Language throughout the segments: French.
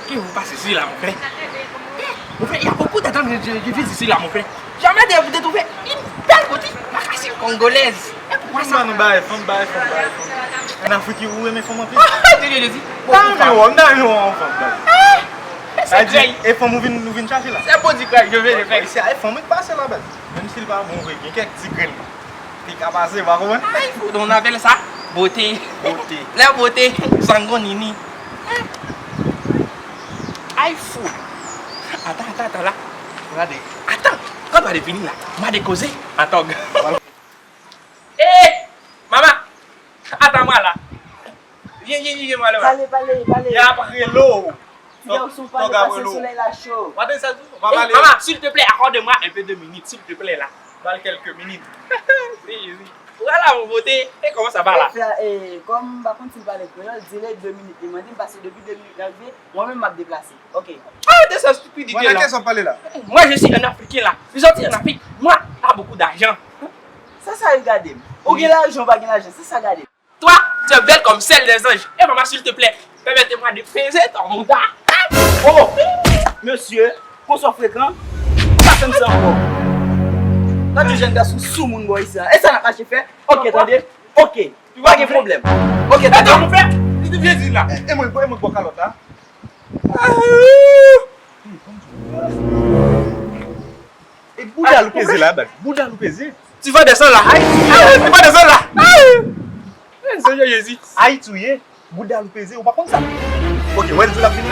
que vous passez ici là, mon frère? Mon frère, il y a beaucoup d'attentes que je vis ici là, mon frère. Jamais de trouver une belle petite macassine congolaise. Pourquoi ça nous bat, femme bat. En Afrique, où est mes femmes en plus? Je le dis. Ça dit, et femme nous vient chercher là. C'est bon, du quoi, je vais le faire. C'est femme qui passe là-bas. Même s'il va bon, il y a quelques petits graines. Il va passer, va voir. On appelle ça beauté. Beauté. La beauté, sangon nini. Aïe fou. Attends là. Regardez. Attends, quand tu vas finir là, m'a décausé. Attends. Hé, maman, attends-moi là. Viens, moi là. Allez. Il y a pas de l'eau. Ils sont pas dépassés, le soleil là chaud. Maman, s'il te plaît, accorde-moi un peu de minutes, s'il te plaît là. Dans quelques minutes. Oui. Voilà mon beauté. Et comment ça va là? Comme par contre, il parle créole, dis-le 2 minutes. Il m'a dit parce que depuis 2 minutes d'arrivée, moi-même m'a déplacé. Ok. Ah, de sa stupidité Voilà, là. qu'est-ce qu'on parle là? Moi je suis un Africain là. Je suis sorti en Afrique. Moi, j'ai beaucoup d'argent. Ça regarde. Au l'argent, pas l'argent. Ça regarde. Toi, tu es belle comme celle des anges. Et maman, s'il te plaît, permettez-moi de baiser ton montant. Oh, monsieur, qu'on soit fréquent, ça fait ça encore. Là, tu jeune garçon sous mon boy ici. Et ça n'a pas fait. Ok, attendez. Ok, pas de problème. Ok, Attends, mon attendez. frère, tu te viens dire là. Et moi, bois calotte, hein? Et Bouddha le plaisir là, Bouddha le plaisir. Tu vas descendre là. Tu vas descendre là. Seigneur Jésus. Aïe, tu y es. Bouddha le plaisir, ou pas comme ça? Ok, où est-ce que tu l'as fini?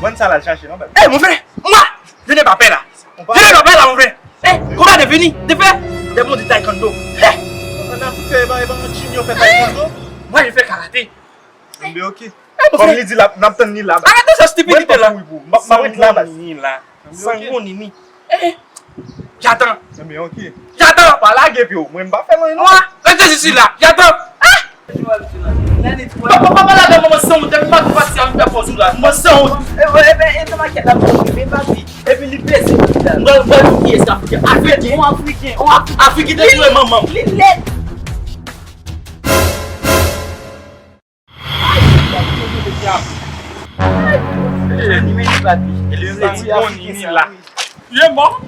Où est-ce que ça l'a cherché, non? Eh, mon frère, moi, je n'ai pas peur là. Je n'ai pas peur là, mon frère. Eh, comment de venir de faire des mots de taekwondo? En Afrique, il va un chignon fait taekwondo. Moi, je fais karaté. Mais ok. mon Comme frère. il dit là, n'a pas ni là. Arrêtez cette stupidité là. là. Nini là. Sango nini. Eh, j'attends. Mais ok. J'attends. Pas là, Gepio. Moi, je ne vais pas faire non. Moi, restez ici là. J'attends. Papa là dans mon sang, t'as pas de passer en faire pour là. Mon sang. Et puis, il plaît, c'est Moi, qui est africain? Africain. Africain, tu es maman. Il est Sango nini là. Tu es mort?